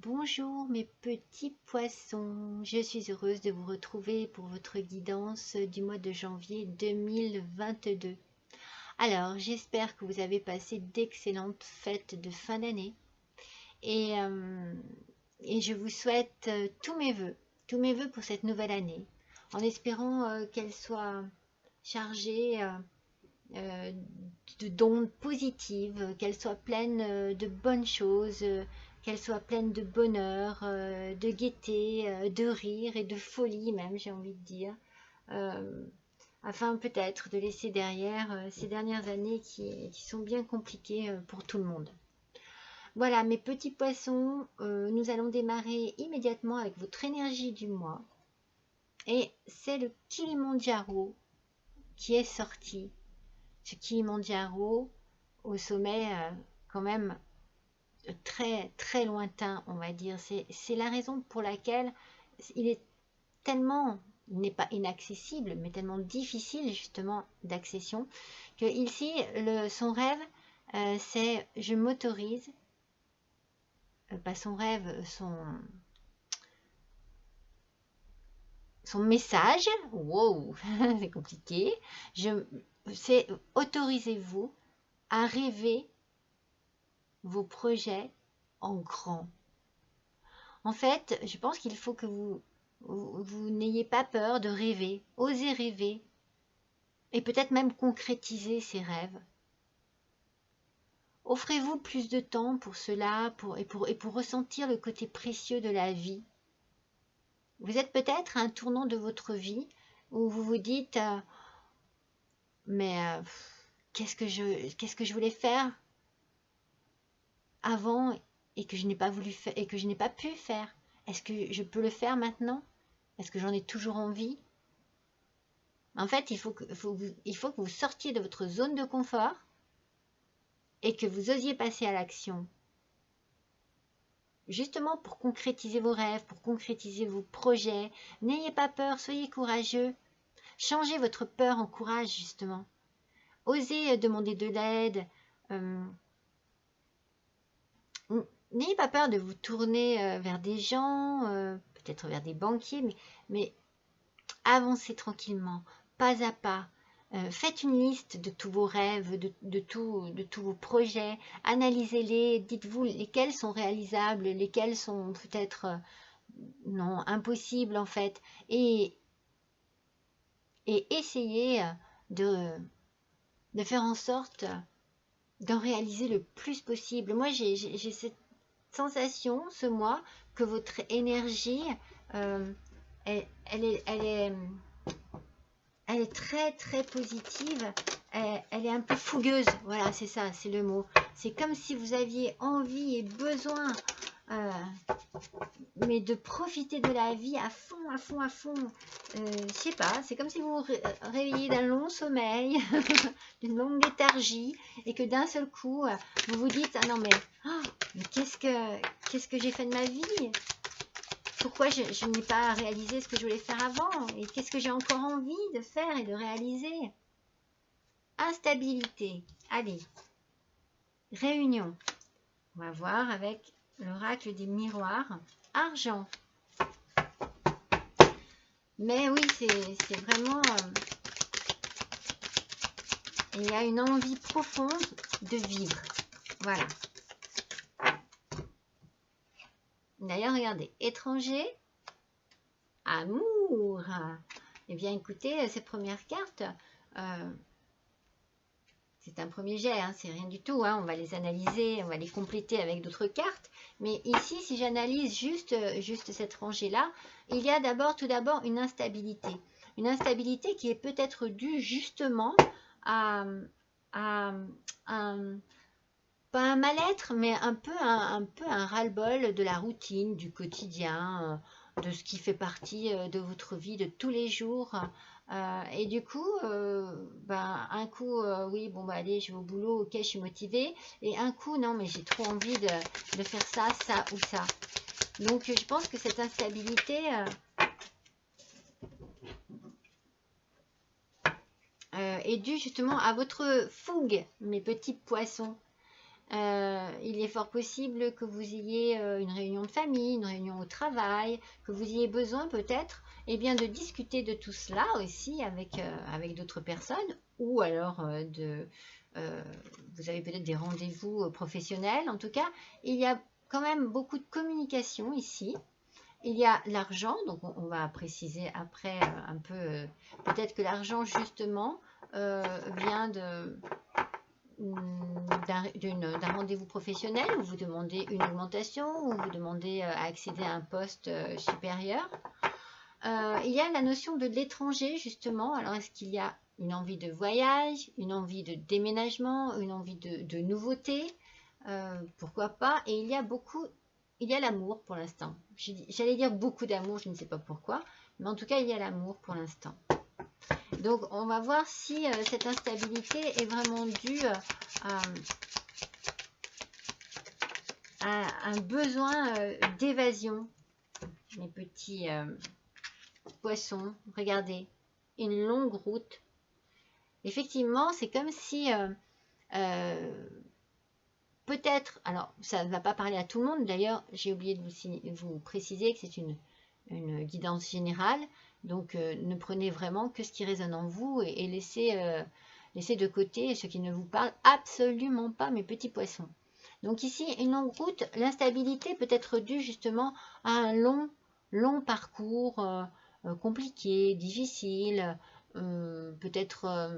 Bonjour mes petits poissons, je suis heureuse de vous retrouver pour votre guidance du mois de janvier 2022. Alors, j'espère que vous avez passé d'excellentes fêtes de fin d'année et, euh, et je vous souhaite tous mes vœux pour cette nouvelle année, en espérant qu'elle soit chargée euh, d'ondes positives, qu'elle soit pleine de bonnes choses, qu'elle soit pleine de bonheur, de gaieté, de rire et de folie même, j'ai envie de dire, euh, afin peut-être de laisser derrière ces dernières années qui sont bien compliquées pour tout le monde. Voilà, mes petits poissons, nous allons démarrer immédiatement avec votre énergie du mois. Et c'est le Kilimandjaro qui est sorti. Ce Kilimandjaro au sommet quand même très très lointain, on va dire. C'est la raison pour laquelle il est tellement, il n'est pas inaccessible, mais tellement difficile justement d'accession, que ici, son rêve, c'est je m'autorise, pas son rêve, son message, wow, c'est compliqué, c'est autorisez-vous à rêver vos projets en grand. En fait, je pense qu'il faut que vous n'ayez pas peur de rêver, osez rêver, et peut-être même concrétiser ses rêves. Offrez-vous plus de temps pour cela et pour ressentir le côté précieux de la vie. Vous êtes peut-être à un tournant de votre vie où vous vous dites mais qu'est-ce que je voulais faire avant et que je n'ai pas voulu faire et que je n'ai pas pu faire. Est-ce que je peux le faire maintenant? Est-ce que j'en ai toujours envie? En fait, il faut que vous sortiez de votre zone de confort et que vous osiez passer à l'action. Justement pour concrétiser vos rêves, pour concrétiser vos projets. N'ayez pas peur, soyez courageux. Changez votre peur en courage, justement. Osez demander de l'aide. N'ayez pas peur de vous tourner vers des gens, peut-être vers des banquiers, mais avancez tranquillement, pas à pas. Faites une liste de tous vos rêves, de tous vos projets, analysez-les, dites-vous lesquels sont réalisables, lesquels sont peut-être non, impossibles en fait, et essayez de faire en sorte d'en réaliser le plus possible. Moi, j'ai cette sensation ce mois que votre énergie, elle est très très positive, elle est un peu fougueuse, voilà, c'est ça, c'est le mot. C'est comme si vous aviez envie et besoin, mais de profiter de la vie à fond, à fond, à fond. Je sais pas, c'est comme si vous vous réveillez d'un long sommeil, d'une longue léthargie, et que d'un seul coup, vous vous dites, ah non mais qu'est-ce que j'ai fait de ma vie? Pourquoi je n'ai pas réalisé ce que je voulais faire avant? Et qu'est-ce que j'ai encore envie de faire et de réaliser? Instabilité. Allez, réunion. On va voir avec l'oracle des miroirs. Argent. Mais oui, c'est vraiment... il y a une envie profonde de vivre. Voilà. D'ailleurs, regardez, étranger, amour. Eh bien, écoutez, ces premières cartes, c'est un premier jet, hein, c'est rien du tout. Hein, on va les analyser, on va les compléter avec d'autres cartes. Mais ici, si j'analyse juste cette rangée-là, il y a tout d'abord une instabilité. Une instabilité qui est peut-être due justement à pas un mal-être, mais un peu un ras-le-bol de la routine, du quotidien, de ce qui fait partie de votre vie de tous les jours. Et du coup, un coup, oui, bon, bah allez, je vais au boulot, ok, je suis motivée. Et un coup, non, mais j'ai trop envie de faire ça, ça ou ça. Donc, je pense que cette instabilité est due justement à votre fougue, mes petits poissons. Il est fort possible que vous ayez une réunion de famille, une réunion au travail, que vous ayez besoin peut-être de discuter de tout cela aussi avec d'autres personnes, ou alors vous avez peut-être des rendez-vous professionnels. En tout cas, il y a quand même beaucoup de communication ici. Il y a l'argent, donc on va préciser après un peu, peut-être que l'argent justement vient d'un rendez-vous professionnel où vous demandez une augmentation, où vous demandez à accéder à un poste supérieur. Il y a la notion de l'étranger justement. Alors est-ce qu'il y a une envie de voyage, une envie de déménagement, une envie de nouveauté, pourquoi pas. Et il y a l'amour pour l'instant. J'allais dire beaucoup d'amour, je ne sais pas pourquoi, mais en tout cas il y a l'amour pour l'instant. Donc on va voir si cette instabilité est vraiment due à un besoin d'évasion. Mes petits poissons, regardez, une longue route. Effectivement, c'est comme si peut-être, alors ça ne va pas parler à tout le monde, d'ailleurs j'ai oublié de vous préciser que c'est une guidance générale, donc ne prenez vraiment que ce qui résonne en vous et laissez de côté ce qui ne vous parle absolument pas, mes petits poissons. Donc ici, une longue route, l'instabilité peut être due justement à un long parcours compliqué, difficile, peut-être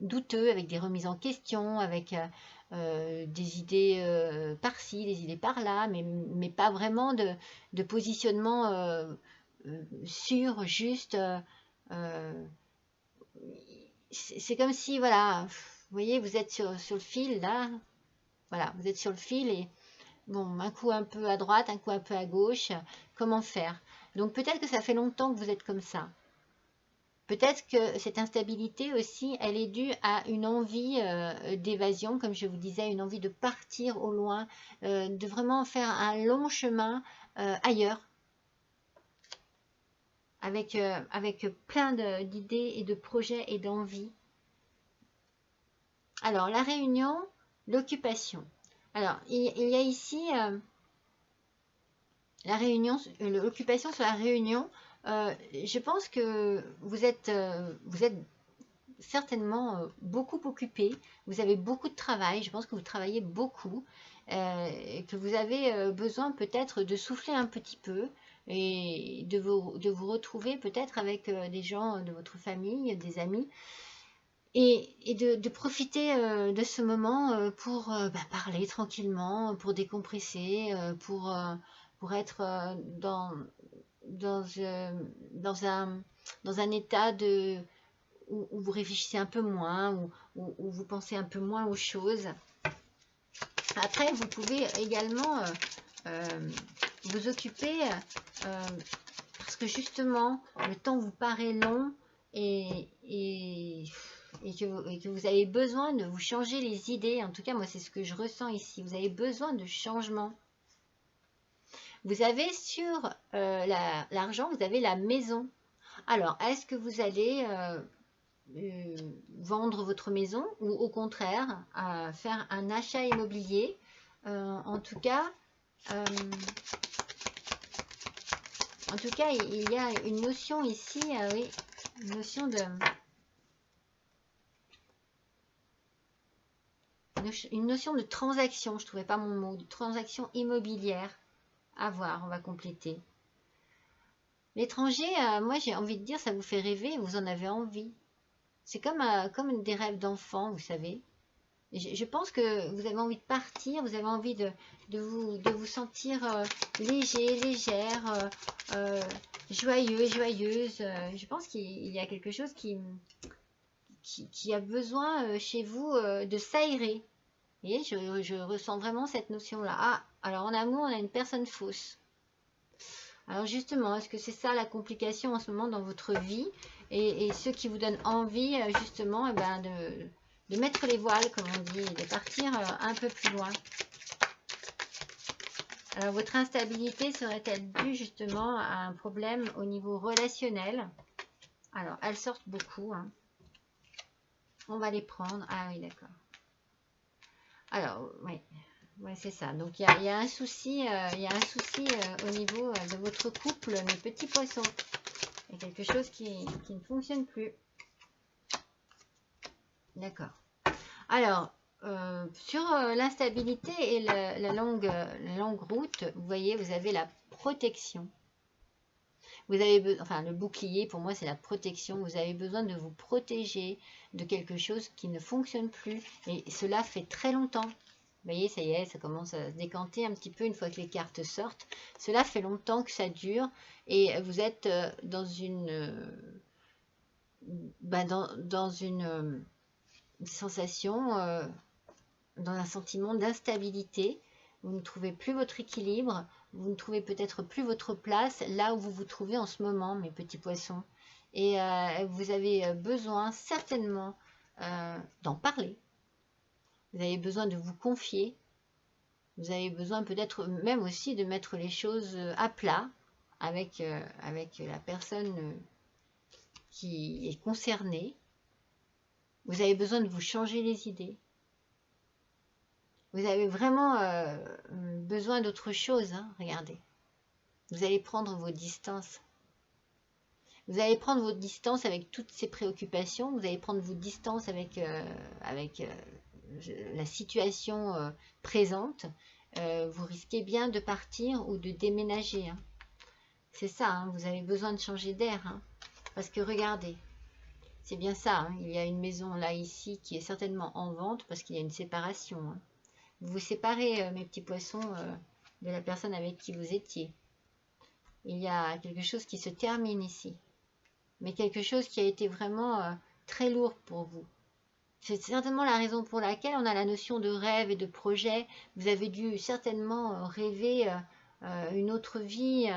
douteux, avec des remises en question, avec des idées par-ci, des idées par-là, mais pas vraiment de positionnement sûr, juste. C'est comme si, voilà, vous voyez, vous êtes sur le fil, là, voilà, vous êtes sur le fil et bon, un coup un peu à droite, un coup un peu à gauche, comment faire? Donc peut-être que ça fait longtemps que vous êtes comme ça. Peut-être que cette instabilité aussi, elle est due à une envie d'évasion, comme je vous disais, une envie de partir au loin, de vraiment faire un long chemin ailleurs, avec plein d'idées et de projets et d'envies. Alors, la réunion, l'occupation. Alors, il y a ici la réunion, l'occupation sur la réunion. Je pense que vous êtes certainement beaucoup occupé, vous avez beaucoup de travail, je pense que vous travaillez beaucoup, que vous avez besoin peut-être de souffler un petit peu et de vous retrouver peut-être avec des gens de votre famille, des amis, et de profiter de ce moment pour parler tranquillement, pour décompresser, pour être dans un état où vous réfléchissez un peu moins, où vous pensez un peu moins aux choses. Après, vous pouvez également vous occuper parce que justement, le temps vous paraît long et que vous avez besoin de vous changer les idées. En tout cas, moi, c'est ce que je ressens ici. Vous avez besoin de changement. Vous avez sur l'argent, vous avez la maison. Alors, est-ce que vous allez vendre votre maison ou au contraire faire un achat immobilier? En tout cas, il y a une notion ici, oui, une notion de transaction, je ne trouvais pas mon mot, de transaction immobilière. À voir, on va compléter. L'étranger, moi j'ai envie de dire, ça vous fait rêver, vous en avez envie. C'est comme des rêves d'enfant, vous savez. Je pense que vous avez envie de partir, vous avez envie de vous sentir léger, légère, joyeux, joyeuse. Je pense qu'il y a quelque chose qui a besoin chez vous de s'aérer. Vous voyez, je ressens vraiment cette notion-là. Ah, alors en amour, on a une personne fausse. Alors justement, est-ce que c'est ça la complication en ce moment dans votre vie et ce qui vous donne envie justement de mettre les voiles, comme on dit, de partir un peu plus loin? Alors votre instabilité serait-elle due justement à un problème au niveau relationnel? Alors elles sortent beaucoup, hein. On va les prendre. Ah oui, d'accord. Alors, oui. Ouais, c'est ça. Donc, il y a un souci, au niveau de votre couple, mes petits poissons. Il y a quelque chose qui ne fonctionne plus. D'accord. Alors, sur l'instabilité et la longue route, vous voyez, vous avez la protection. Vous avez enfin, le bouclier, pour moi, c'est la protection. Vous avez besoin de vous protéger de quelque chose qui ne fonctionne plus. Et cela fait très longtemps. Vous voyez, ça y est, ça commence à se décanter un petit peu une fois que les cartes sortent. Cela fait longtemps que ça dure et vous êtes dans une, dans une sensation, dans un sentiment d'instabilité. Vous ne trouvez plus votre équilibre, vous ne trouvez peut-être plus votre place là où vous vous trouvez en ce moment, mes petits poissons. Et vous avez besoin certainement d'en parler. Vous avez besoin de vous confier. Vous avez besoin peut-être même aussi de mettre les choses à plat avec la personne qui est concernée. Vous avez besoin de vous changer les idées. Vous avez vraiment besoin d'autre chose, hein, regardez. Vous allez prendre vos distances. Vous allez prendre vos distances avec toutes ces préoccupations. Vous allez prendre vos distances avec la situation présente. Vous risquez bien de partir ou de déménager. Hein. C'est ça, hein, vous avez besoin de changer d'air. Hein, parce que regardez, c'est bien ça. Hein, il y a une maison là, ici, qui est certainement en vente parce qu'il y a une séparation. Hein. Vous vous séparez, mes petits poissons, de la personne avec qui vous étiez. Il y a quelque chose qui se termine ici. Mais quelque chose qui a été vraiment très lourd pour vous. C'est certainement la raison pour laquelle on a la notion de rêve et de projet. Vous avez dû certainement rêver une autre vie,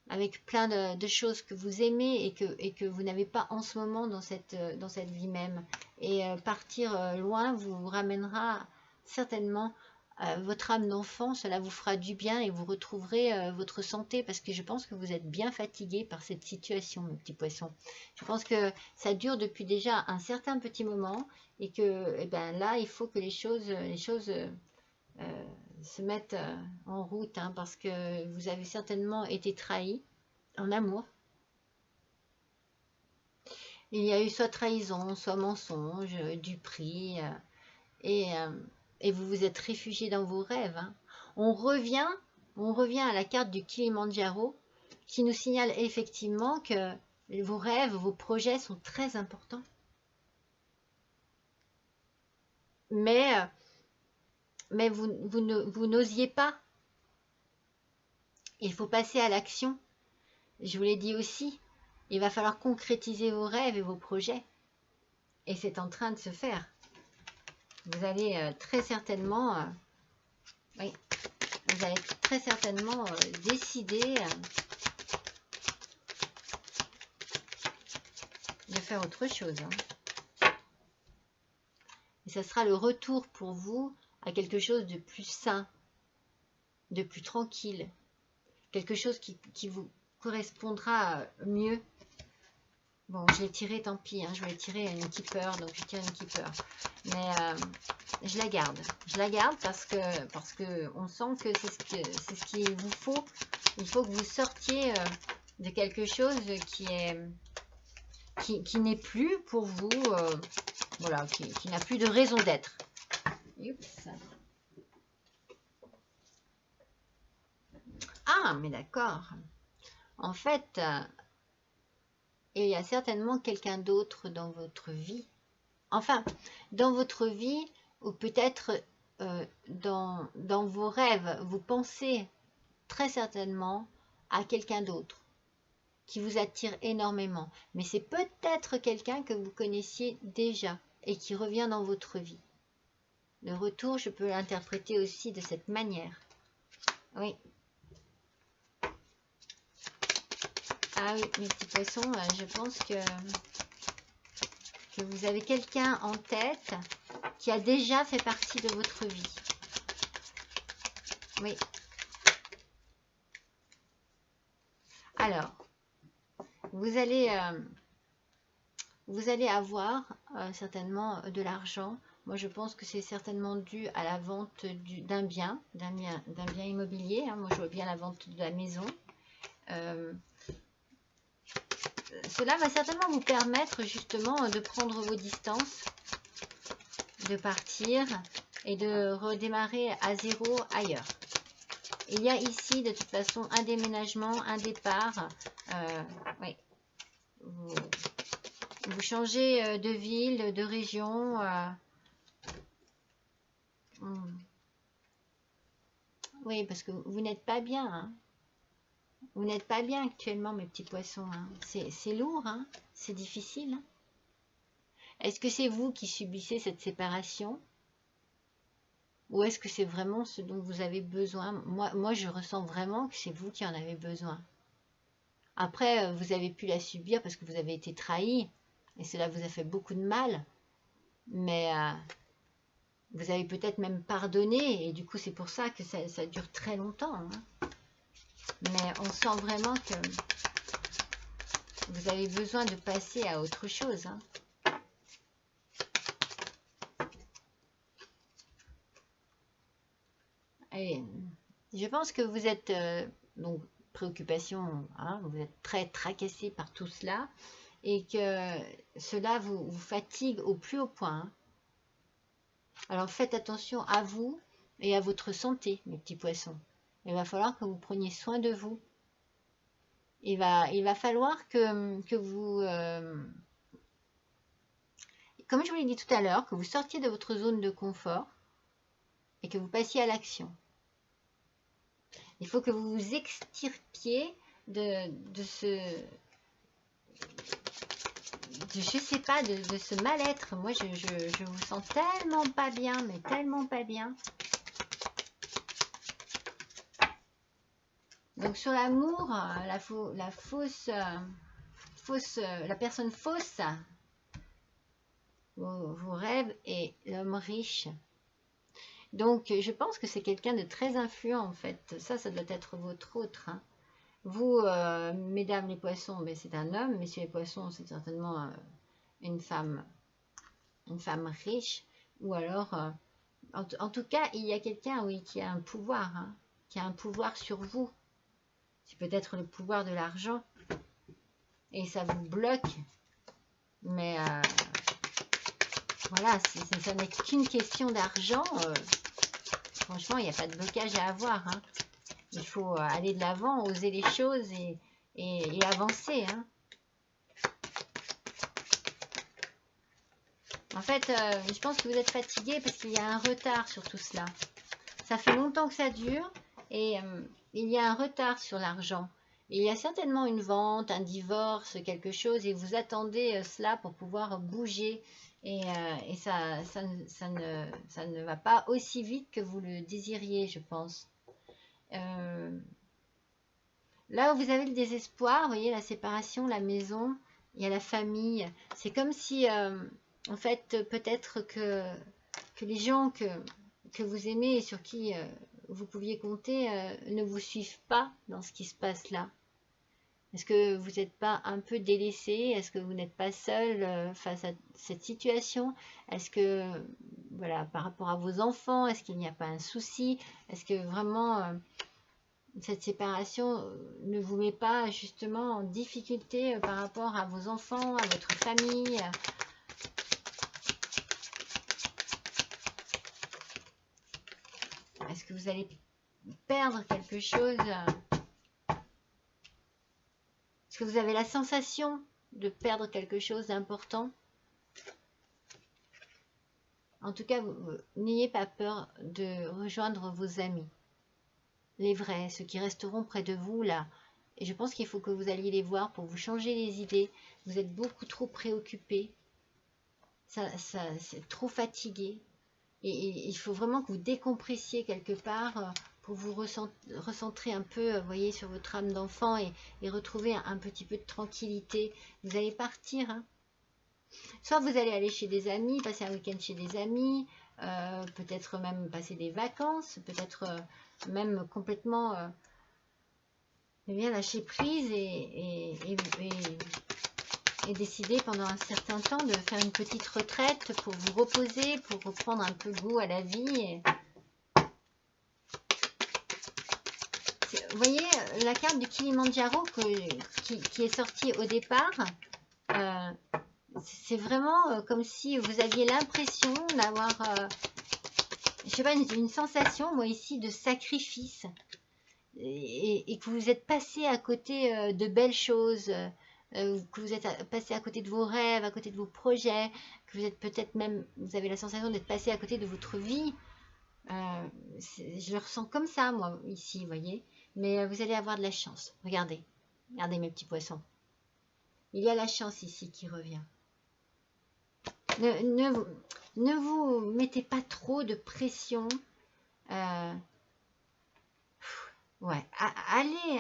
avec plein de choses que vous aimez et que vous n'avez pas en ce moment dans cette vie même. Et partir loin vous ramènera certainement votre âme d'enfant, cela vous fera du bien et vous retrouverez votre santé parce que je pense que vous êtes bien fatigué par cette situation, mes petits poissons. Je pense que ça dure depuis déjà un certain petit moment et que eh ben, là, il faut que les choses se mettent en route hein, parce que vous avez certainement été trahi en amour. Il y a eu soit trahison, soit mensonge, duperie et vous vous êtes réfugié dans vos rêves. Hein. On revient à la carte du Kilimandjaro qui nous signale effectivement que vos rêves, vos projets sont très importants. Mais vous n'osiez pas. Il faut passer à l'action. Je vous l'ai dit aussi, il va falloir concrétiser vos rêves et vos projets. Et c'est en train de se faire. Vous allez très certainement, oui, vous allez très certainement décider de faire autre chose. Hein. Et ça sera le retour pour vous à quelque chose de plus sain, de plus tranquille, quelque chose qui vous correspondra mieux. Bon, je l'ai tiré, tant pis, hein, je voulais tirer une keeper, donc je tire une keeper. Mais je la garde. Je la garde parce que on sent que c'est ce qu'il vous faut. Il faut que vous sortiez de quelque chose qui n'est plus pour vous, voilà, qui n'a plus de raison d'être. Ah, mais d'accord. En fait, il y a certainement quelqu'un d'autre dans votre vie. Enfin, dans votre vie, ou peut-être dans vos rêves, vous pensez très certainement à quelqu'un d'autre qui vous attire énormément. Mais c'est peut-être quelqu'un que vous connaissiez déjà et qui revient dans votre vie. Le retour, je peux l'interpréter aussi de cette manière. Oui. Ah oui, mes petits poissons, je pense que vous avez quelqu'un en tête qui a déjà fait partie de votre vie. Oui. Alors, vous allez avoir certainement de l'argent Moi, je pense que c'est certainement dû à la vente d'un bien, bien immobilier. Hein. Moi, je vois bien la vente de la maison. Cela va certainement vous permettre justement de prendre vos distances, de partir et de redémarrer à zéro ailleurs. Il y a ici de toute façon un déménagement, un départ. Oui. Vous changez de ville, de région. Oui, parce que vous n'êtes pas bien. Hein. Vous n'êtes pas bien actuellement, mes petits poissons. Hein. C'est lourd, hein. C'est difficile. Hein. Est-ce que c'est vous qui subissez cette séparation? Ou est-ce que c'est vraiment ce dont vous avez besoin? Moi, je ressens vraiment que c'est vous qui en avez besoin. Après, vous avez pu la subir parce que vous avez été trahi. Et cela vous a fait beaucoup de mal. Mais vous avez peut-être même pardonné. Et du coup, c'est pour ça que ça dure très longtemps. Hein. Mais on sent vraiment que vous avez besoin de passer à autre chose. Hein. Et je pense que vous êtes, donc, préoccupation, hein, vous êtes très tracassé par tout cela et que cela vous fatigue au plus haut point. Hein. Alors faites attention à vous et à votre santé, mes petits poissons. Il va falloir que vous preniez soin de vous. Il va falloir que vous, comme je vous l'ai dit tout à l'heure, que vous sortiez de votre zone de confort et que vous passiez à l'action. Il faut que vous vous extirpiez de ce... je sais pas, de ce mal-être. Moi, je vous sens tellement pas bien, mais tellement pas bien. Donc, sur l'amour, la personne fausse, vos rêves et l'homme riche. Donc, je pense que c'est quelqu'un de très influent, en fait. Ça doit être votre autre. Hein. Vous, mesdames les poissons, ben, c'est un homme. Messieurs les poissons, c'est certainement une femme riche. Ou alors, en tout cas, il y a quelqu'un, oui, qui a un pouvoir. Hein, qui a un pouvoir sur vous. C'est peut-être le pouvoir de l'argent. Et ça vous bloque. Mais voilà, ça n'est qu'une question d'argent. Franchement, il n'y a pas de blocage à avoir. Hein. Il faut aller de l'avant, oser les choses et avancer. Hein. En fait, je pense que vous êtes fatigué parce qu'il y a un retard sur tout cela. Ça fait longtemps que ça dure et il y a un retard sur l'argent. Il y a certainement une vente, un divorce, quelque chose et vous attendez cela pour pouvoir bouger. Et ça ne va pas aussi vite que vous le désiriez, je pense. Là où vous avez le désespoir, vous voyez, la séparation, la maison, il y a la famille. C'est comme si, en fait, peut-être que les gens que vous aimez et sur qui vous pouviez compter ne vous suivent pas dans ce qui se passe là. Est-ce que vous n'êtes pas un peu délaissé? Est-ce que vous n'êtes pas seul face à cette situation? Est-ce que, voilà, par rapport à vos enfants, est-ce qu'il n'y a pas un souci? Est-ce que vraiment cette séparation ne vous met pas justement en difficulté par rapport à vos enfants, à votre famille? Est-ce que vous allez perdre quelque chose? Est-ce que vous avez la sensation de perdre quelque chose d'important? En tout cas, n'ayez pas peur de rejoindre vos amis. Les vrais, ceux qui resteront près de vous là. Et je pense qu'il faut que vous alliez les voir pour vous changer les idées. Vous êtes beaucoup trop préoccupés. C'est trop fatigué. Et il faut vraiment que vous décompressiez quelque part pour vous recentrer un peu, vous voyez, sur votre âme d'enfant et retrouver un petit peu de tranquillité. Vous allez partir. Hein. Soit vous allez aller chez des amis, passer un week-end chez des amis, peut-être même passer des vacances, peut-être même complètement bien lâcher prise et et décidé pendant un certain temps de faire une petite retraite pour vous reposer, pour reprendre un peu goût à la vie. Vous voyez, la carte du Kilimandjaro qui est sortie au départ, c'est vraiment comme si vous aviez l'impression d'avoir, je sais pas, une sensation, moi ici, de sacrifice. Et que vous êtes passé à côté de belles choses, que vous êtes passé à côté de vos rêves, à côté de vos projets, que vous êtes peut-être même, vous avez la sensation d'être passé à côté de votre vie. Je le ressens comme ça, moi, ici, vous voyez. Mais vous allez avoir de la chance. Regardez, regardez mes petits poissons. Il y a la chance ici qui revient. Ne vous mettez pas trop de pression. Ouais,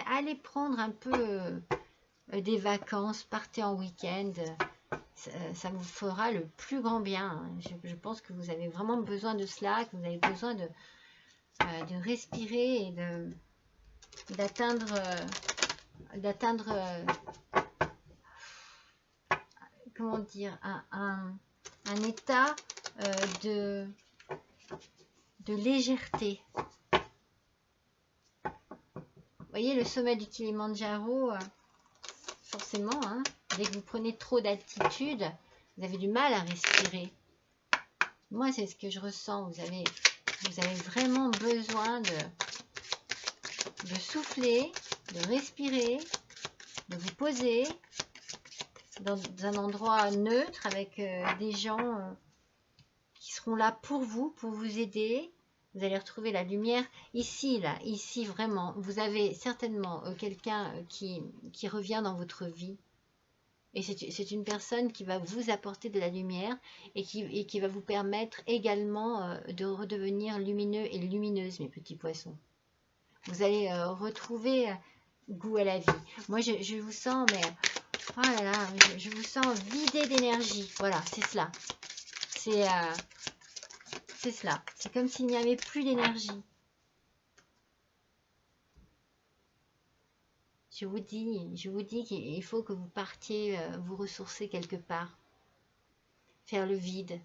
allez prendre un peu des vacances, partez en week-end. Ça vous fera le plus grand bien. Je pense que vous avez vraiment besoin de cela, que vous avez besoin de respirer et d'atteindre comment dire, un état de légèreté. Vous voyez, le sommet du Kilimandjaro, forcément, hein, dès que vous prenez trop d'altitude, vous avez du mal à respirer. Moi, c'est ce que je ressens. Vous avez vraiment besoin de souffler, de respirer, de vous poser dans un endroit neutre avec des gens qui seront là pour vous aider. Vous allez retrouver la lumière ici, là, ici vraiment. Vous avez certainement quelqu'un qui revient dans votre vie. Et c'est une personne qui va vous apporter de la lumière et qui va vous permettre également de redevenir lumineux et lumineuse, mes petits poissons. Vous allez retrouver goût à la vie. Moi, je vous sens, mais oh là là, je vous sens vidé d'énergie. Voilà, c'est cela. C'est cela. C'est comme s'il n'y avait plus d'énergie. Je vous dis qu'il faut que vous partiez vous ressourcer quelque part. Faire le vide.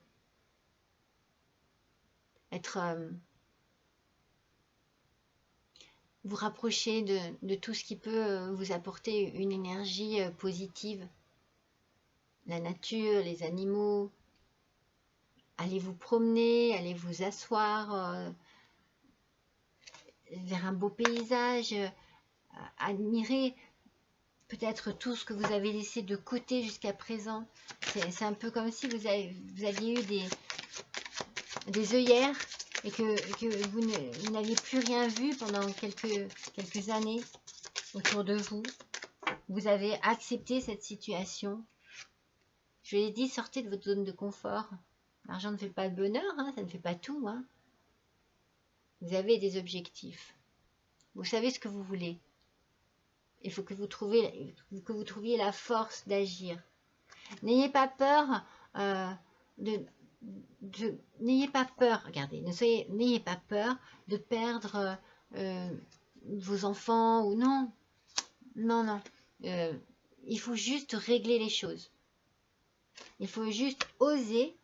Vous rapprocher de tout ce qui peut vous apporter une énergie positive. La nature, les animaux. Allez vous promener, allez vous asseoir vers un beau paysage, admirer peut-être tout ce que vous avez laissé de côté jusqu'à présent. C'est un peu comme si vous aviez eu des œillères et que vous n'aviez plus rien vu pendant quelques années autour de vous. Vous avez accepté cette situation. Je l'ai dit, sortez de votre zone de confort. L'argent ne fait pas le bonheur, hein, ça ne fait pas tout. Hein. Vous avez des objectifs. Vous savez ce que vous voulez. Il faut que vous trouviez la force d'agir. N'ayez pas peur n'ayez pas peur, regardez, n'ayez pas peur de perdre vos enfants ou non. Non. Il faut juste régler les choses. Il faut juste oser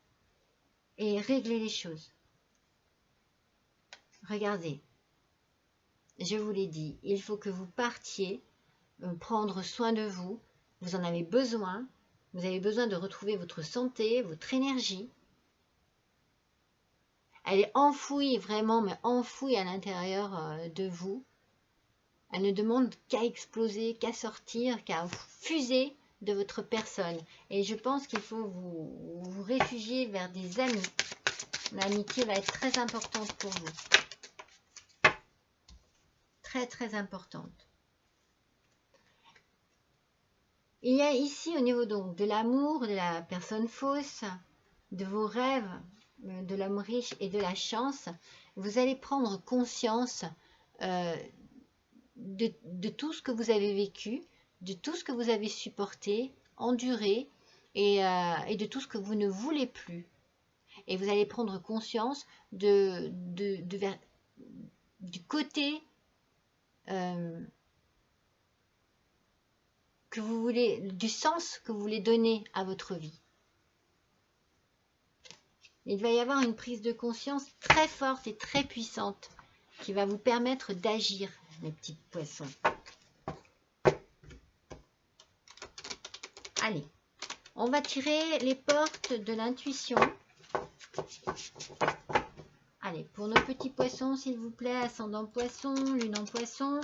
et régler les choses. Regardez, je vous l'ai dit, il faut que vous partiez prendre soin de vous. Vous en avez besoin. Vous avez besoin de retrouver votre santé, votre énergie. Elle est enfouie, vraiment, mais enfouie à l'intérieur de vous. Elle ne demande qu'à exploser, qu'à sortir, qu'à fuser de votre personne. Et je pense qu'il faut vous réfugier vers des amis. L'amitié va être très importante pour vous. Très, très importante. Il y a ici, au niveau donc de l'amour, de la personne fausse, de vos rêves, de l'homme riche et de la chance, vous allez prendre conscience de tout ce que vous avez vécu, de tout ce que vous avez supporté, enduré, et de tout ce que vous ne voulez plus. Et vous allez prendre conscience du côté que vous voulez, du sens que vous voulez donner à votre vie. Il va y avoir une prise de conscience très forte et très puissante qui va vous permettre d'agir, mes petits poissons. Allez, on va tirer les portes de l'intuition. Allez, pour nos petits poissons, s'il vous plaît, ascendant poisson, lune en poisson.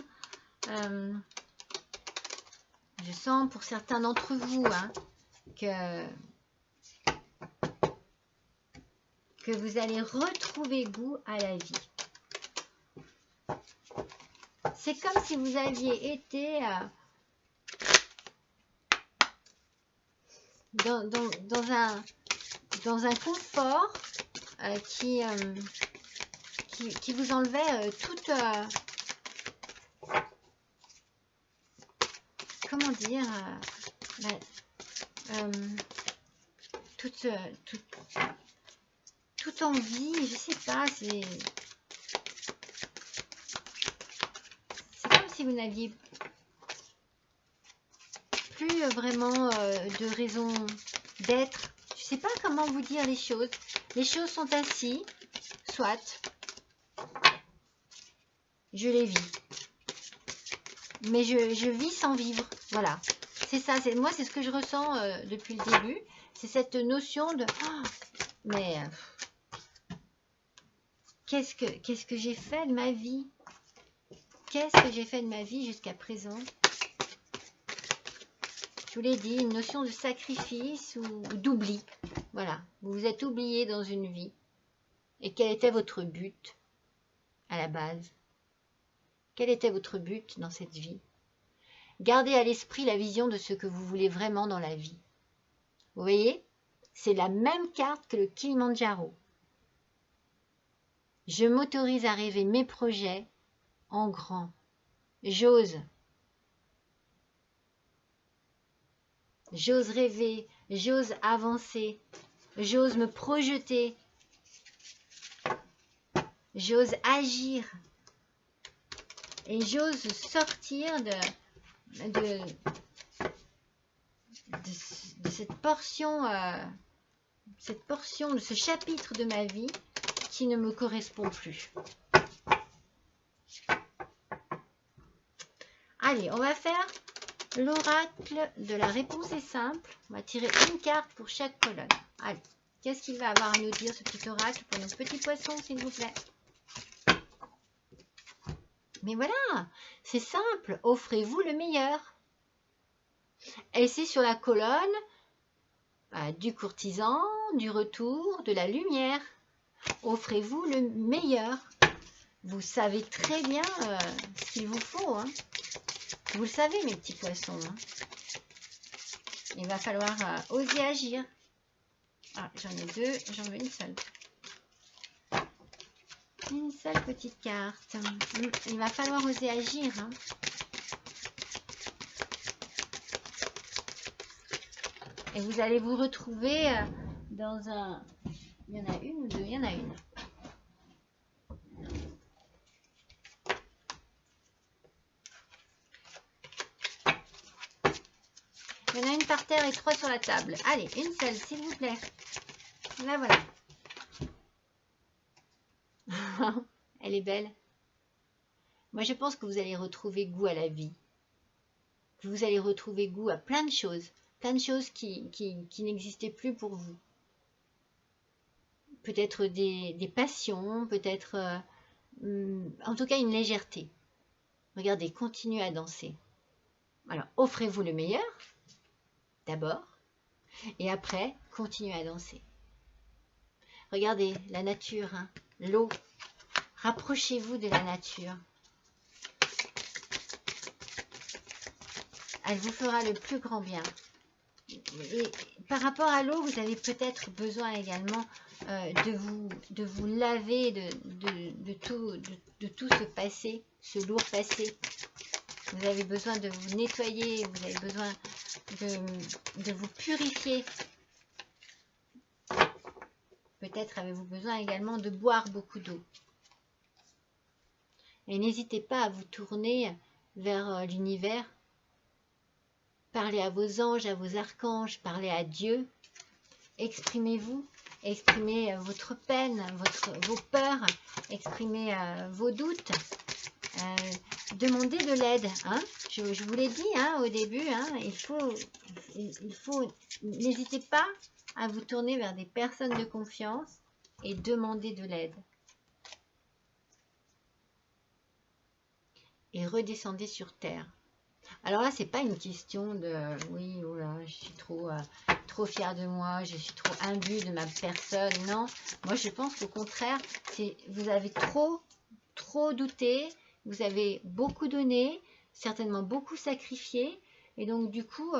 Je sens pour certains d'entre vous hein, que vous allez retrouver goût à la vie. C'est comme si vous aviez été dans un confort qui vous enlevait toute... comment dire toute envie, je sais pas, c'est comme si vous n'aviez plus vraiment de raison d'être. Je sais pas comment vous dire les choses. Les choses sont ainsi, soit. Je les vis. Mais je vis sans vivre. Voilà. C'est ça. Moi, c'est ce que je ressens depuis le début. C'est cette notion de... Oh, mais... qu'est-ce que j'ai fait de ma vie? Qu'est-ce que j'ai fait de ma vie jusqu'à présent? Je vous l'ai dit, une notion de sacrifice ou d'oubli. Voilà. Vous vous êtes oublié dans une vie. Et quel était votre but à la base? Quel était votre but dans cette vie? Gardez à l'esprit la vision de ce que vous voulez vraiment dans la vie. Vous voyez? C'est la même carte que le Kilimandjaro. Je m'autorise à rêver mes projets en grand. J'ose. J'ose rêver, j'ose avancer, j'ose me projeter, j'ose agir et j'ose sortir de cette portion, de ce chapitre de ma vie qui ne me correspond plus. Allez, on va faire l'oracle de la réponse est simple. On va tirer une carte pour chaque colonne. Allez, qu'est-ce qu'il va avoir à nous dire ce petit oracle pour nos petits poissons, s'il vous plaît? Mais voilà, c'est simple. Offrez-vous le meilleur. Et c'est sur la colonne du courtisan, du retour, de la lumière. Offrez-vous le meilleur. Vous savez très bien ce qu'il vous faut. Hein. Vous le savez, mes petits poissons. Hein. Il va falloir oser agir. Ah, j'en ai deux, j'en veux une seule. Une seule petite carte. Il va falloir oser agir. Hein. Et vous allez vous retrouver dans un... Il y en a une ou deux? Il y en a une. Il y en a une par terre et 3 sur la table. Allez, une seule, s'il vous plaît. Là, voilà. Elle est belle. Moi, je pense que vous allez retrouver goût à la vie. Vous allez retrouver goût à plein de choses. Plein de choses qui n'existaient plus pour vous. Peut-être des passions, peut-être... en tout cas, une légèreté. Regardez, continuez à danser. Alors, offrez-vous le meilleur, d'abord. Et après, continuez à danser. Regardez, la nature, hein, l'eau. Rapprochez-vous de la nature. Elle vous fera le plus grand bien. Et par rapport à l'eau, vous avez peut-être besoin également de vous laver de tout ce passé, ce lourd passé. Vous avez besoin de vous nettoyer, vous avez besoin de vous purifier. Peut-être avez-vous besoin également de boire beaucoup d'eau. Et n'hésitez pas à vous tourner vers l'univers. parlez à vos anges, à vos archanges, parlez à Dieu. Exprimez-vous, exprimez votre peine, vos peurs, exprimez vos doutes. Demandez de l'aide. Hein. Je vous l'ai dit hein, au début, hein, n'hésitez pas à vous tourner vers des personnes de confiance et demander de l'aide. Et redescendez sur terre. Alors là, c'est pas une question de oui, oh là, je suis trop fière de moi, je suis trop imbue de ma personne. Non, moi je pense qu'au contraire, vous avez trop douté, vous avez beaucoup donné, certainement beaucoup sacrifié, et donc du coup,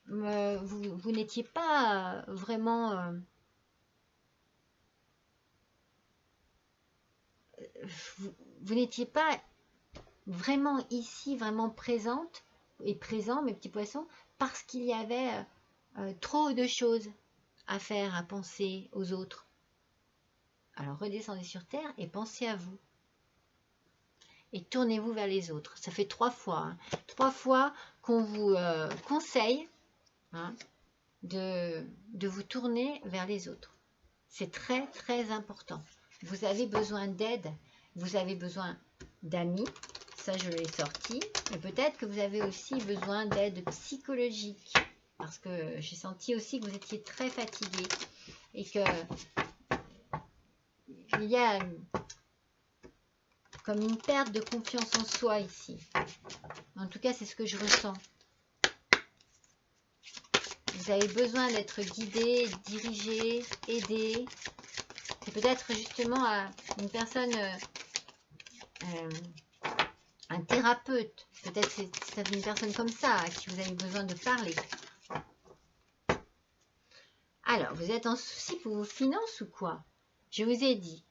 vous n'étiez pas vraiment vous n'étiez pas vraiment ici, vraiment présente et présent, mes petits poissons, parce qu'il y avait trop de choses à faire, à penser aux autres. Alors redescendez sur terre et pensez à vous. Et tournez-vous vers les autres. Ça fait 3 fois. Hein. 3 fois qu'on vous conseille hein, de vous tourner vers les autres. C'est très, très important. Vous avez besoin d'aide. Vous avez besoin d'amis. Ça, je l'ai sorti. Et peut-être que vous avez aussi besoin d'aide psychologique. Parce que j'ai senti aussi que vous étiez très fatigué. Et que il y a comme une perte de confiance en soi ici. En tout cas, c'est ce que je ressens. Vous avez besoin d'être guidé, dirigé, aidé. C'est peut-être justement une personne, un thérapeute. Peut-être c'est une personne comme ça à qui vous avez besoin de parler. Alors, vous êtes en souci pour vos finances ou quoi? Je vous ai dit,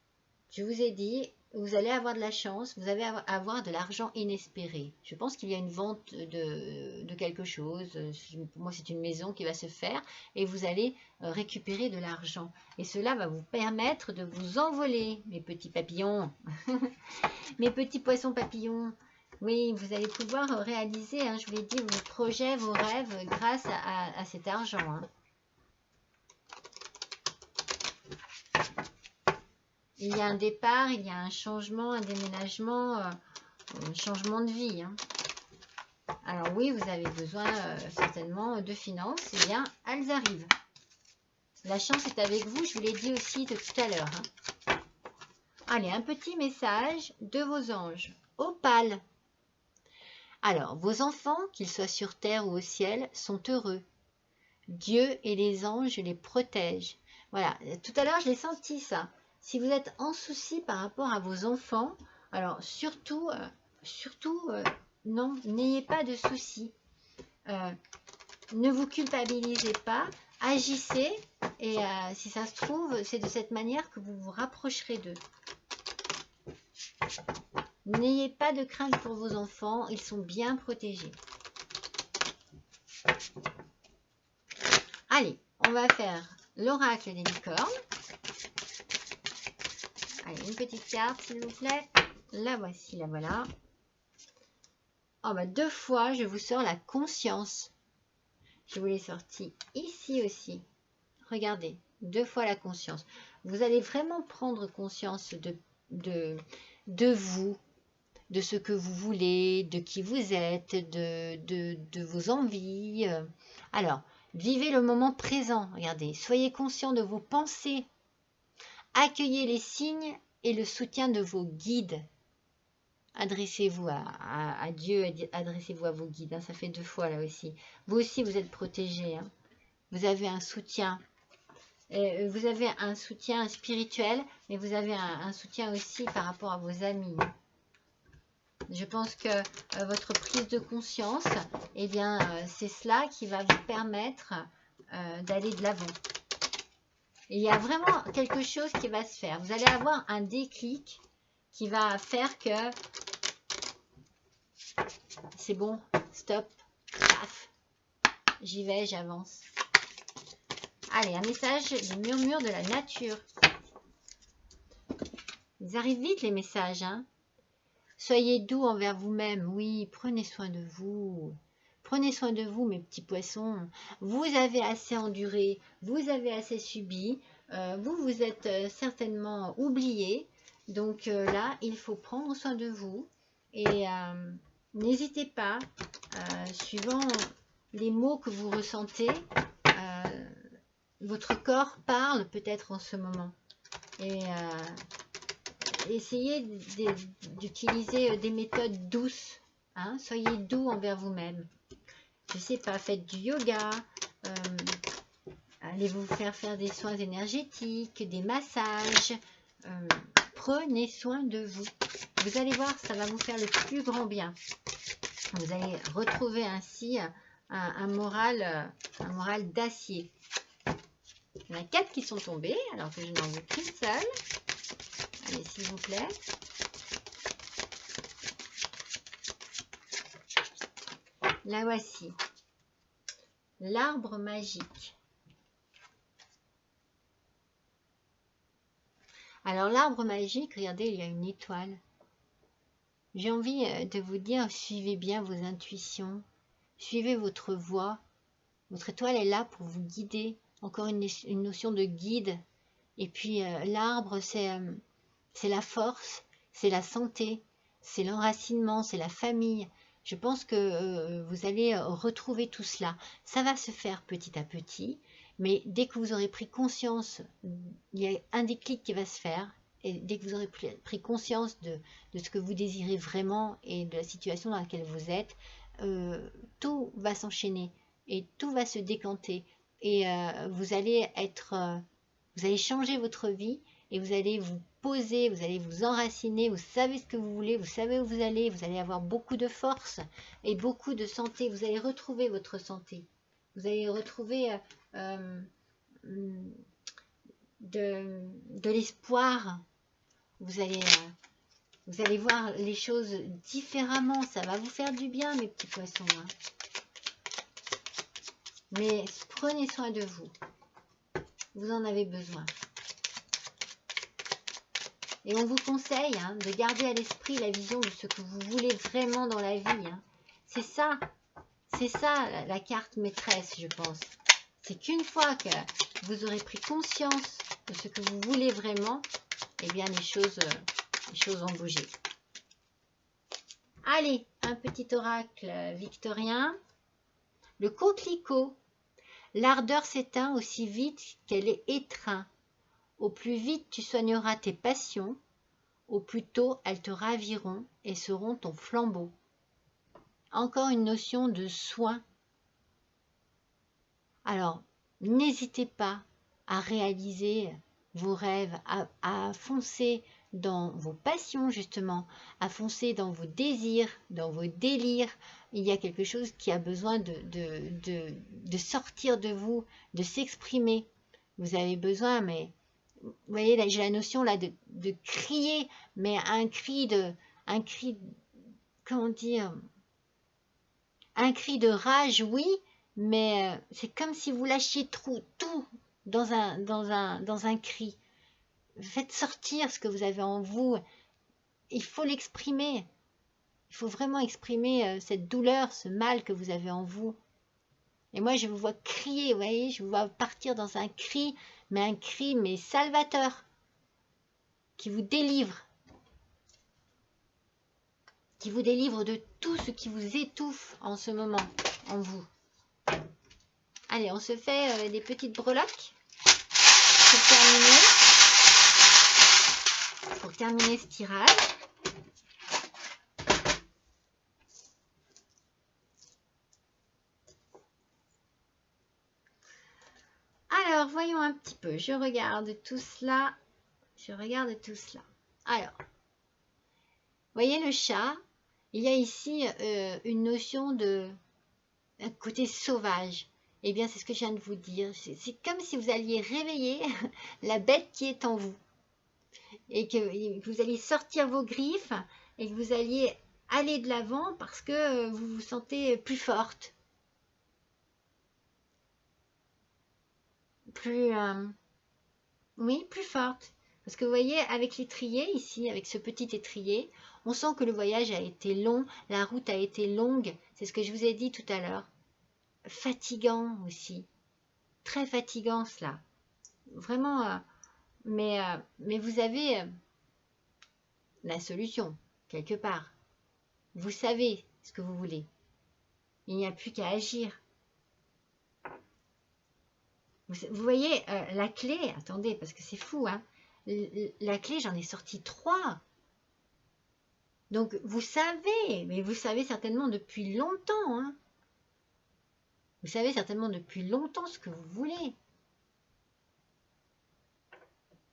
vous allez avoir de la chance, vous allez avoir de l'argent inespéré. Je pense qu'il y a une vente de quelque chose. Pour moi, c'est une maison qui va se faire et vous allez récupérer de l'argent. Et cela va vous permettre de vous envoler, mes petits papillons. Mes petits poissons papillons. Oui, vous allez pouvoir réaliser, hein, je vous l'ai dit, vos projets, vos rêves grâce à cet argent. Hein. Il y a un départ, il y a un changement, un déménagement, un changement de vie. Hein. Alors oui, vous avez besoin certainement de finances. Eh bien, elles arrivent. La chance est avec vous, je vous l'ai dit aussi de tout à l'heure. Hein. Allez, un petit message de vos anges. Opale. Alors, vos enfants, qu'ils soient sur terre ou au ciel, sont heureux. Dieu et les anges les protègent. Voilà, tout à l'heure, je l'ai senti ça. Si vous êtes en souci par rapport à vos enfants, alors surtout, non, n'ayez pas de soucis. Ne vous culpabilisez pas, agissez et si ça se trouve, c'est de cette manière que vous vous rapprocherez d'eux. N'ayez pas de crainte pour vos enfants, ils sont bien protégés. Allez, on va faire l'oracle des licornes. Allez, une petite carte, s'il vous plaît. La voici, la voilà. Oh, bah, 2 fois, je vous sors la conscience. Je vous l'ai sorti ici aussi. Regardez, 2 fois la conscience. Vous allez vraiment prendre conscience de vous, de ce que vous voulez, de qui vous êtes, de vos envies. Alors, vivez le moment présent. Regardez, soyez conscient de vos pensées. Accueillez les signes et le soutien de vos guides. Adressez-vous à Dieu, adressez-vous à vos guides. Hein, ça fait 2 fois là aussi. Vous aussi, vous êtes protégés. Hein. Vous avez un soutien. Vous avez un soutien spirituel, mais vous avez un soutien aussi par rapport à vos amis. Je pense que votre prise de conscience, eh bien, c'est cela qui va vous permettre d'aller de l'avant. Il y a vraiment quelque chose qui va se faire. Vous allez avoir un déclic qui va faire que c'est bon, stop, paf, j'y vais, j'avance. Allez, un message du murmure de la nature. Ils arrivent vite les messages. Hein. Soyez doux envers vous-même. Oui, prenez soin de vous. Prenez soin de vous, mes petits poissons. Vous avez assez enduré, vous avez assez subi. Vous, vous êtes certainement oubliés. Donc là, il faut prendre soin de vous. Et n'hésitez pas, suivant les mots que vous ressentez, votre corps parle peut-être en ce moment. Et essayez d'utiliser des méthodes douces. Hein, soyez doux envers vous-même. Je sais pas, faites du yoga, allez vous faire des soins énergétiques, des massages. Prenez soin de vous. Vous allez voir, ça va vous faire le plus grand bien. Vous allez retrouver ainsi un moral d'acier. Il y en a 4 qui sont tombés, alors que je n'en veux qu'une seule. Allez, s'il vous plaît. La voici. L'arbre magique. Alors, l'arbre magique, regardez, il y a une étoile. J'ai envie de vous dire, suivez bien vos intuitions. Suivez votre voie. Votre étoile est là pour vous guider. Encore une notion de guide. Et puis, l'arbre, c'est la force, c'est la santé, c'est l'enracinement, c'est la famille. Je pense que vous allez retrouver tout cela. Ça va se faire petit à petit, mais dès que vous aurez pris conscience, il y a un déclic qui va se faire. Et dès que vous aurez pris conscience de ce que vous désirez vraiment et de la situation dans laquelle vous êtes, tout va s'enchaîner et tout va se décanter. Et vous allez changer votre vie et vous allez vous poser, vous allez vous enraciner, vous savez ce que vous voulez, vous savez où vous allez avoir beaucoup de force et beaucoup de santé. Vous allez retrouver votre santé. Vous allez retrouver de l'espoir. Vous allez voir les choses différemment. Ça va vous faire du bien, mes petits poissons. Hein. Mais prenez soin de vous. Vous en avez besoin. Et on vous conseille de garder à l'esprit la vision de ce que vous voulez vraiment dans la vie. Hein. C'est ça la carte maîtresse, je pense. C'est qu'une fois que vous aurez pris conscience de ce que vous voulez vraiment, eh bien les choses vont bouger. Allez, un petit oracle victorien. Le coquelicot. L'ardeur s'éteint aussi vite qu'elle est étreinte. Au plus vite tu soigneras tes passions, au plus tôt elles te raviront et seront ton flambeau. Encore une notion de soin. Alors, n'hésitez pas à réaliser vos rêves, à foncer dans vos passions justement, à foncer dans vos désirs, dans vos délires. Il y a quelque chose qui a besoin de sortir de vous, de s'exprimer. Vous avez besoin, mais vous voyez, là, j'ai la notion là de crier, mais un cri, comment dire, un cri de rage, oui, mais c'est comme si vous lâchiez tout dans un cri. Faites sortir ce que vous avez en vous. Il faut l'exprimer. Il faut vraiment exprimer cette douleur, ce mal que vous avez en vous. Et moi, je vous vois crier, vous voyez, je vous vois partir dans un cri, mais salvateur, qui vous délivre de tout ce qui vous étouffe en ce moment, en vous. Allez, on se fait des petites breloques pour terminer ce tirage. Alors, voyons un petit peu. Je regarde tout cela. Alors, voyez le chat. Il y a ici une notion un côté sauvage. Eh bien, c'est ce que je viens de vous dire. C'est comme si vous alliez réveiller la bête qui est en vous. Et que vous alliez sortir vos griffes et que vous alliez aller de l'avant parce que vous vous sentez plus forte. Oui, plus forte. Parce que vous voyez, avec l'étrier ici, avec ce petit étrier, on sent que le voyage a été long, la route a été longue. C'est ce que je vous ai dit tout à l'heure. Fatigant aussi. Très fatigant cela. Vraiment, mais vous avez la solution, quelque part. Vous savez ce que vous voulez. Il n'y a plus qu'à agir. Vous voyez, la clé, attendez, parce que c'est fou, hein. La clé, j'en ai sorti 3. Donc, vous savez, mais vous savez certainement depuis longtemps, hein. Vous savez certainement depuis longtemps ce que vous voulez.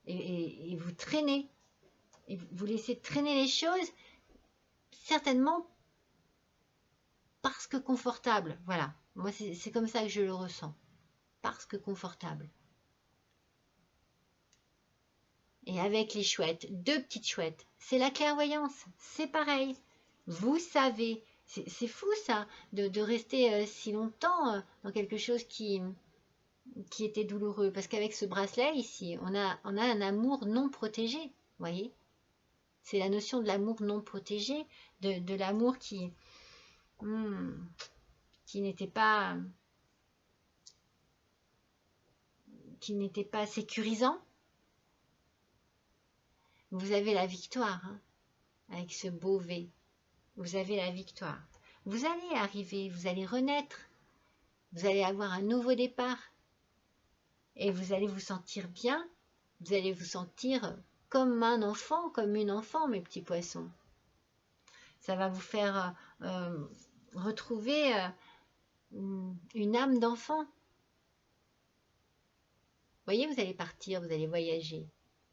Et vous traînez. Et vous laissez traîner les choses, certainement parce que confortable. Voilà, moi c'est comme ça que je le ressens. Parce que confortable. Et avec les chouettes, 2 petites chouettes, c'est la clairvoyance, c'est pareil. Vous savez, c'est fou ça, de rester si longtemps dans quelque chose qui était douloureux. Parce qu'avec ce bracelet ici, on a un amour non protégé, vous voyez. C'est la notion de l'amour non protégé, de l'amour qui n'était pas sécurisant. Vous avez la victoire, hein, avec ce beau V. Vous avez la victoire. Vous allez arriver, vous allez renaître. Vous allez avoir un nouveau départ. Et vous allez vous sentir bien. Vous allez vous sentir comme un enfant, comme une enfant, mes petits poissons. Ça va vous faire retrouver une âme d'enfant. Vous voyez, vous allez partir, vous allez voyager.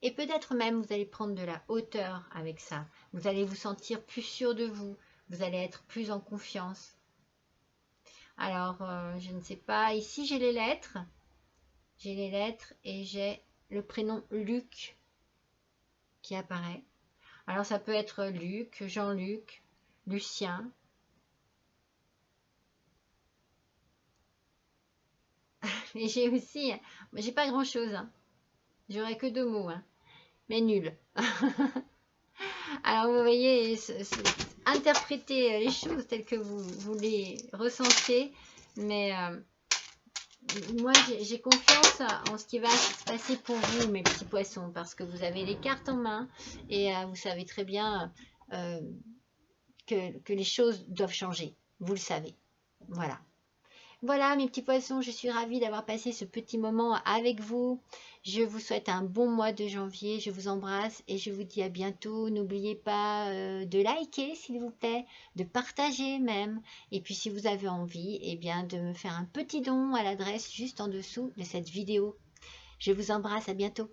Et peut-être même vous allez prendre de la hauteur avec ça. Vous allez vous sentir plus sûr de vous. Vous allez être plus en confiance. Alors, je ne sais pas. Ici, j'ai les lettres. J'ai les lettres et j'ai le prénom Luc qui apparaît. Alors, ça peut être Luc, Jean-Luc, Lucien. Et j'ai aussi... J'ai pas grand-chose. Hein. J'aurais que 2 mots. Hein. Mais nul. Alors, vous voyez, interprétez les choses telles que vous les ressentez. Mais moi, j'ai confiance en ce qui va se passer pour vous, mes petits poissons, parce que vous avez les cartes en main et vous savez très bien que les choses doivent changer. Vous le savez. Voilà. Voilà mes petits poissons, je suis ravie d'avoir passé ce petit moment avec vous. Je vous souhaite un bon mois de janvier, je vous embrasse et je vous dis à bientôt. N'oubliez pas de liker s'il vous plaît, de partager même. Et puis si vous avez envie, eh bien de me faire un petit don à l'adresse juste en dessous de cette vidéo. Je vous embrasse, à bientôt.